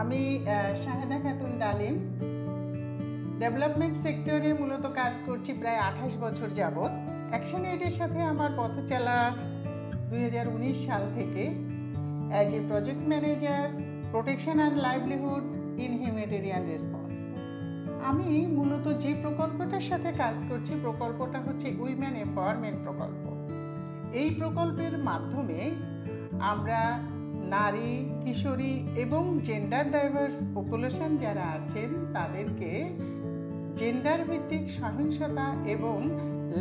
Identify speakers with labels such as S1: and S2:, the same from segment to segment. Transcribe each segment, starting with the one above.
S1: আমি শাহেদা খাতুন ডালিম ডেভেলপমেন্ট সেক্টরে মূলত কাজ করছি প্রায় 28 বছর যাবত। অ্যাকশন এইডের সাথে আমার পথ চলা 2019 সাল থেকে as a project manager protection and livelihood in humanitarian response. আমি মূলত যে প্রকল্পটার সাথে কাজ করছি প্রকল্পটা হচ্ছে উইমেন এম্পাওয়ারমেন্ট প্রকল্প। এই প্রকল্পের মাধ্যমে আমরা নারী, কিশোরী এবং জেন্ডার ডাইভার্স পপুলেশন যারা আছেন তাদেরকে জেন্ডার ভিত্তিক সহিংসতা এবং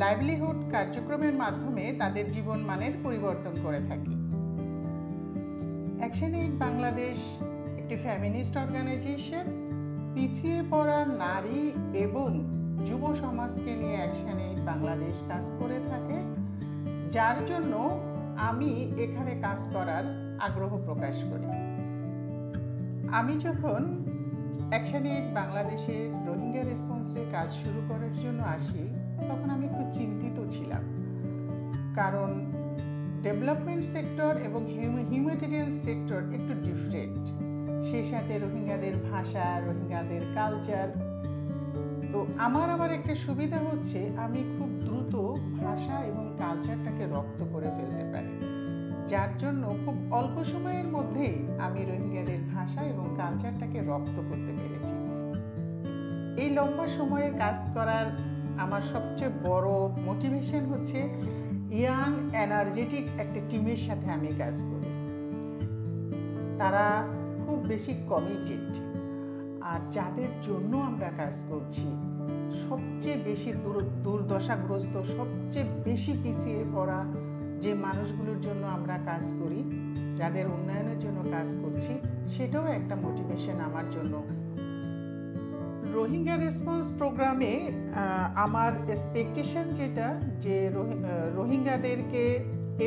S1: লাইভলিহুড কার্যক্রমের মাধ্যমে তাদের জীবনমানের পরিবর্তন করে থাকি। অ্যাকশন এইড বাংলাদেশ একটি ফেমিনিস্ট অর্গানাইজেশন। পিছিয়ে পড়া নারী এবং যুব সমাজকে নিয়ে অ্যাকশন এইড বাংলাদেশ কাজ করে থাকে, যার জন্য আমি এখানে কাজ করার আগ্রহ প্রকাশ করি। আমি যখন অ্যাকশন এইড বাংলাদেশের রোহিঙ্গা রেসপন্সে কাজ শুরু করার জন্য আসি তখন আমি একটু চিন্তিত ছিলাম, কারণ ডেভেলপমেন্ট সেক্টর এবং হিউম্যানিটেরিয়ান সেক্টর একটু ডিফারেন্ট। সেই সাথে রোহিঙ্গাদের ভাষা, রোহিঙ্গাদের কালচার। তো আমার আবার একটা সুবিধা হচ্ছে আমি খুব দ্রুত ভাষা এবং কালচারটাকে রপ্ত করে ফেলতে পারি, যার জন্য খুব অল্প সময়ের মধ্যেই আমি রোহিঙ্গাদের ভাষা এবং কালচারটাকে রপ্ত করতে পেরেছি। এই লম্বা সময়ে কাজ করার আমার সবচেয়ে বড় মোটিভেশন হচ্ছে ইয়াং এনার্জেটিক একটা টিমের সাথে আমি কাজ করি। তারা খুব বেশি কমিটেড, আর যাদের জন্য আমরা কাজ করছি সবচেয়ে বেশি দুর্দশাগ্রস্ত, সবচেয়ে বেশি পিছিয়ে পড়া যে মানুষগুলোর জন্য আমরা কাজ করি, যাদের উন্নয়নের জন্য কাজ করছি, সেটাও একটা মোটিভেশন আমার জন্য। রোহিঙ্গা রেসপন্স প্রোগ্রামে আমার এক্সপেকটেশন যেটা, যে রোহিঙ্গাদেরকে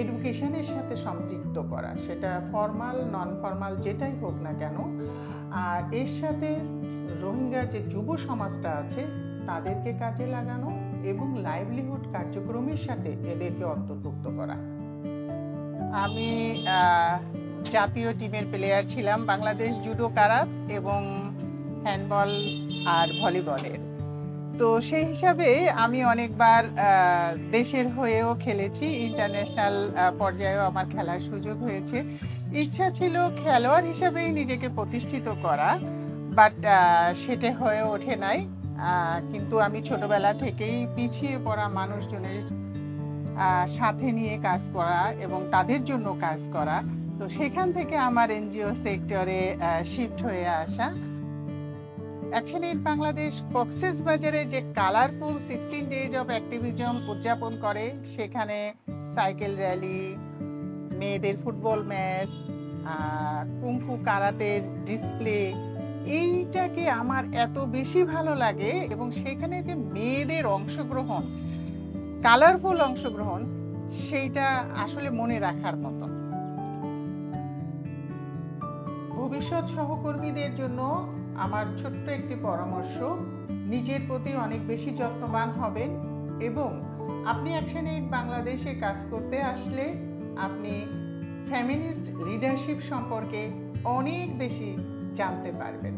S1: এডুকেশনের সাথে সম্পৃক্ত করা, সেটা ফর্মাল নন ফর্মাল যেটাই হোক না কেন, আর এর সাথে রোহিঙ্গা যে যুব সমাজটা আছে তাদেরকে কাজে লাগানো এবং লাইভলিহুড কার্যক্রমের সাথে এদেরকে অন্তর্ভুক্ত করা। আমি জাতীয় টিমের প্লেয়ার ছিলাম বাংলাদেশ জুডো কারাত এবং হ্যান্ডবল আর ভলিবলের। তো সেই হিসাবে আমি অনেকবার দেশের হয়েও খেলেছি, ইন্টারন্যাশনাল পর্যায়েও আমার খেলার সুযোগ হয়েছে। ইচ্ছা ছিল খেলোয়াড় হিসাবেই নিজেকে প্রতিষ্ঠিত করা, বাট সেটা হয়ে ওঠে নাই। কিন্তু আমি ছোটবেলা থেকেই পিছিয়ে পড়া মানুষজনের সাথে নিয়ে কাজ করা এবং তাদের জন্য কাজ করা, তো সেখান থেকে আমার এনজিও সেক্টরে শিফট হয়ে আসা। অ্যাকশন এইড বাংলাদেশ কক্সবাজারে যে কালারফুল 16 ডেজ অফ অ্যাক্টিভিজম উদযাপন করে, সেখানে সাইকেল র্যালি, মেয়েদের ফুটবল ম্যাচ, কুংফু কারাতের ডিসপ্লে, এইটাকে আমার এত বেশি ভালো লাগে। এবং সেখানে যে মেয়েদের অংশগ্রহণ, কালারফুল অংশগ্রহণ, সেইটা আসলে মনে রাখার মতন। ভবিষ্যৎ সহকর্মীদের জন্য আমার ছোট্ট একটি পরামর্শ, নিজের প্রতি অনেক বেশি যত্নবান হবেন এবং আপনি অ্যাকশন এইড বাংলাদেশে কাজ করতে আসলে আপনি ফেমিনিস্ট লিডারশিপ সম্পর্কে অনেক বেশি জানতে পারবেন।